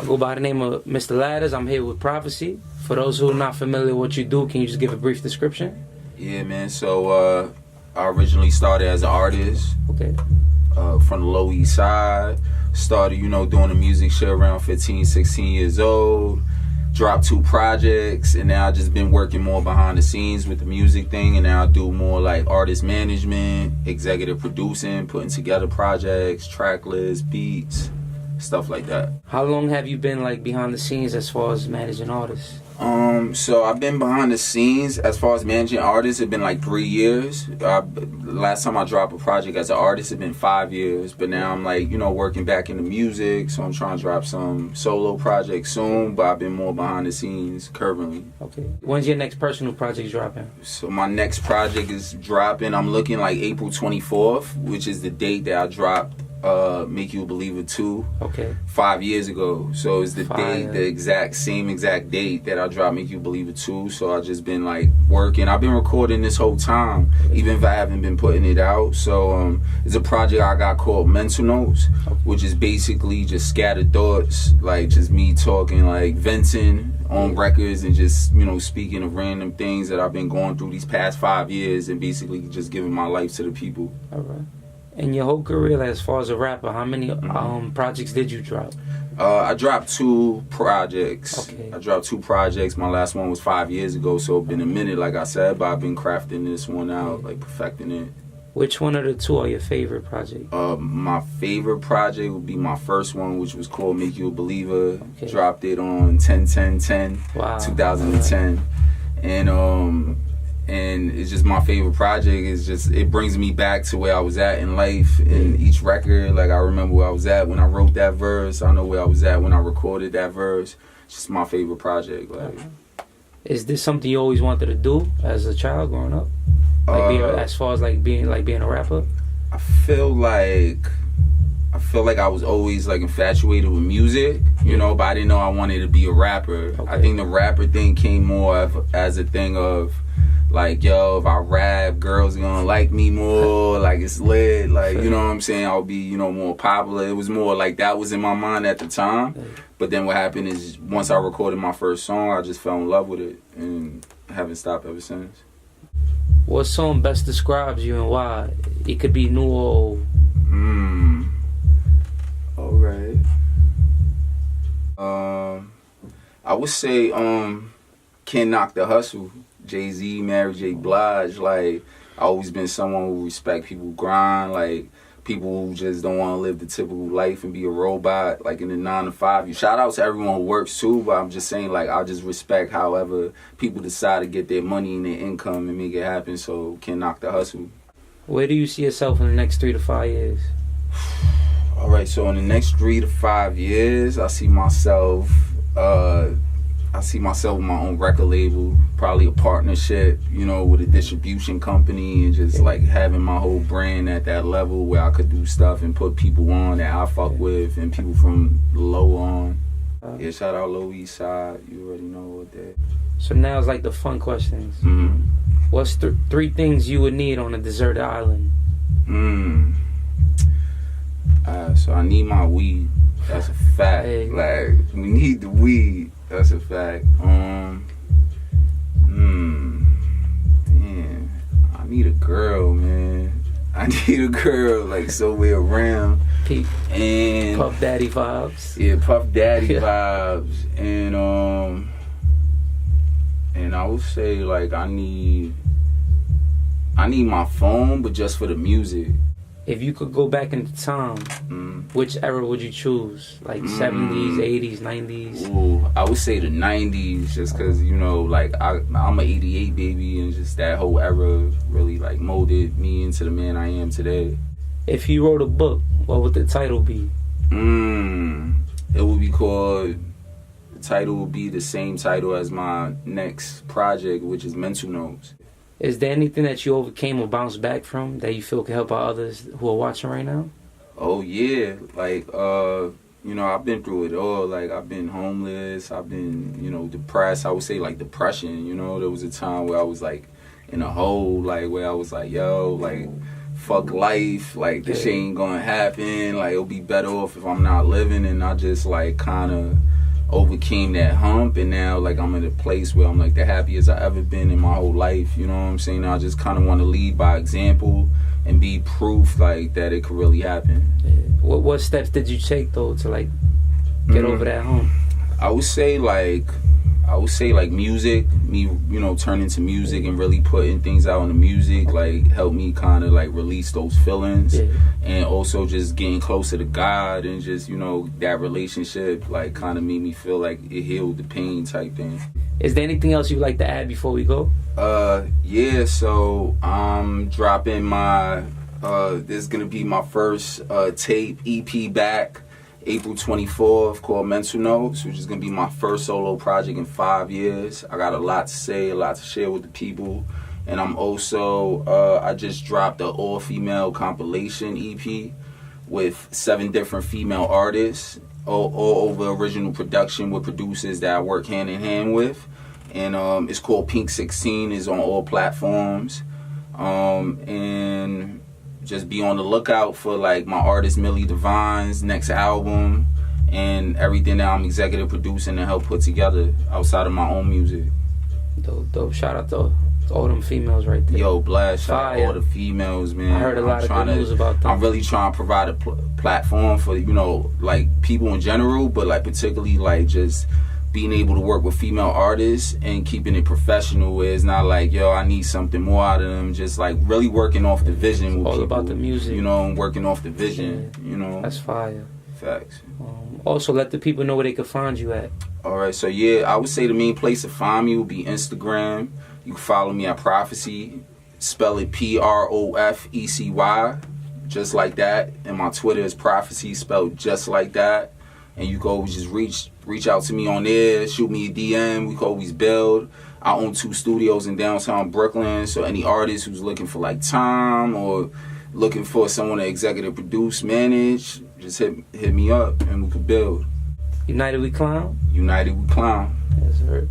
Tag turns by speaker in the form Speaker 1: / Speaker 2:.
Speaker 1: I go by the name of Mr. Ladders. I'm here with Profecy. For those who are not familiar with what you do, can you just give a brief description?
Speaker 2: Yeah, man. So I originally started as an artist.
Speaker 1: Okay.
Speaker 2: From the Lower East Side. Started, doing the music shit around 15, 16 years old. Dropped 2 projects, and now I've just been working more behind the scenes with the music thing, and now I do more like artist management, executive producing, putting together projects, track lists, beats, stuff like that.
Speaker 1: How long have you been like behind the scenes as far as managing artists?
Speaker 2: So I've been behind the scenes as far as managing artists. It's been like 3 years. Last time I dropped a project as an artist, it's been 5 years. But now I'm like, working back into music. So I'm trying to drop some solo projects soon. But I've been more behind the scenes currently.
Speaker 1: Okay. When's your next personal project dropping?
Speaker 2: So my next project is dropping. I'm looking like April 24th, which is the date that I dropped Make You a Believer 2.
Speaker 1: Okay.
Speaker 2: 5 years ago. So it's the date, the same exact date that I dropped Make You a Believer 2. So I just been like working. I've been recording this whole time, even if I haven't been putting it out. So it's a project I got called Mental Notes, which is basically just scattered thoughts, like just me talking, like venting on records and just, speaking of random things that I've been going through these past 5 years and basically just giving my life to the people.
Speaker 1: All right. In your whole career, as far as a rapper, how many projects did you drop?
Speaker 2: I dropped 2 projects.
Speaker 1: Okay.
Speaker 2: I dropped 2 projects. My last one was 5 years ago, so it's been a minute, like I said, but I've been crafting this one out, like perfecting it.
Speaker 1: Which one of the 2 are your favorite projects?
Speaker 2: My favorite project would be my first one, which was called Make You a Believer.
Speaker 1: Okay.
Speaker 2: Dropped it on 10/10/10,
Speaker 1: Wow.
Speaker 2: 2010. And it's just my favorite project. It brings me back to where I was at in life. In each record, like I remember where I was at when I wrote that verse. I know where I was at when I recorded that verse. It's just my favorite project. Like,
Speaker 1: is this something you always wanted to do as a child growing up? Like as far as being a rapper?
Speaker 2: I feel like I was always like infatuated with music, but I didn't know I wanted to be a rapper.
Speaker 1: Okay.
Speaker 2: I think the rapper thing came more as a thing of like, yo, if I rap, girls are gonna like me more, like it's lit, like, you know what I'm saying, I'll be, more popular. It was more like that was in my mind at the time. But then what happened is once I recorded my first song, I just fell in love with it and haven't stopped ever since.
Speaker 1: What song best describes you and why? It could be new or old.
Speaker 2: Alright. I would say Can't Knock the Hustle. Jay-Z, Mary J. Blige. Like, I always been someone who respect people who grind, like people who just don't want to live the typical life and be a robot, like in the 9 to 5. You shout out to everyone who works too, but I'm just saying, like, I just respect however people decide to get their money and their income and make it happen. So Can't Knock the Hustle.
Speaker 1: Where do you see yourself in the next 3 to 5 years?
Speaker 2: All right, so in the next 3 to 5 years, I see myself with my own record label, probably a partnership, with a distribution company, and just like having my whole brand at that level where I could do stuff and put people on that I fuck with and people from low on. Yeah, shout out Low East Side. You already know what that.
Speaker 1: So now it's like the fun questions. What's 3 things you would need on a deserted island?
Speaker 2: So I need my weed. That's a fact.
Speaker 1: Hey.
Speaker 2: Like, we need the weed. That's a fact. Damn. I need a girl, man. I need a girl, like, somewhere around. And
Speaker 1: Puff Daddy vibes.
Speaker 2: Yeah, Puff Daddy vibes. And I would say, like, I need my phone, but just for the music.
Speaker 1: If you could go back into time, which era would you choose? Like 70s, 80s, 90s?
Speaker 2: Ooh, I would say the 90s, just because, like, I'm an 88 baby, and just that whole era really, like, molded me into the man I am today.
Speaker 1: If you wrote a book, what would the title be?
Speaker 2: It would be called, the title would be the same title as my next project, which is Mental Notes.
Speaker 1: Is there anything that you overcame or bounced back from that you feel can help out others who are watching right now?
Speaker 2: Oh, yeah. Like, I've been through it all. Like, I've been homeless. I've been, depressed. I would say, like, depression. There was a time where I was, like, in a hole, like, where I was like, yo, like, fuck life. Like, this shit ain't gonna happen. Like, it'll be better off if I'm not living. And I just, like, kind of overcame that hump, and now like I'm in a place where I'm like the happiest I ever been in my whole life. You know what I'm saying? I just kind of want to lead by example and be proof like that it could really happen.
Speaker 1: Yeah. What steps did you take though to like get over that hump?
Speaker 2: I would say like music, me, you know, turning to music and really putting things out in the music, like helped me kind of like release those feelings.
Speaker 1: Yeah.
Speaker 2: And also just getting closer to God, and just, you know, that relationship like kind of made me feel like it healed the pain type thing.
Speaker 1: Is there anything else you'd like to add before we go?
Speaker 2: Yeah, so I'm dropping my this is gonna be my first tape EP back April 24th, called Mental Notes, which is going to be my first solo project in 5 years. I got a lot to say, a lot to share with the people. And I'm also, I just dropped an all-female compilation EP with 7 different female artists, all over original production with producers that I work hand in hand with. And it's called Pink 16, is on all platforms. And just be on the lookout for like my artist Millie Divine's next album and everything that I'm executive producing and help put together outside of my own music.
Speaker 1: Dope. Shout out to all them females right there.
Speaker 2: Yo, blast. Shout out all the females, man.
Speaker 1: I heard a lot of good news about them.
Speaker 2: I'm really trying to provide a platform for, you know, like people in general, but like particularly like just being able to work with female artists and keeping it professional, where it's not like, yo, I need something more out of them. Just like really working off the vision with
Speaker 1: all
Speaker 2: people,
Speaker 1: about the music,
Speaker 2: you know, and working off the vision, you know.
Speaker 1: That's fire.
Speaker 2: Facts.
Speaker 1: Also, let the people know where they can find you at.
Speaker 2: All right, so yeah, I would say the main place to find me would be Instagram. You can follow me at Profecy. Spell it Profecy, just like that. And my Twitter is Profecy, spelled just like that. And you can always just reach out to me on there, shoot me a DM. We can always build. I own 2 studios in downtown Brooklyn, so any artist who's looking for like time or looking for someone to executive produce, manage, just hit me up and we could build.
Speaker 1: United we clown.
Speaker 2: United we clown.
Speaker 1: Yes, sir.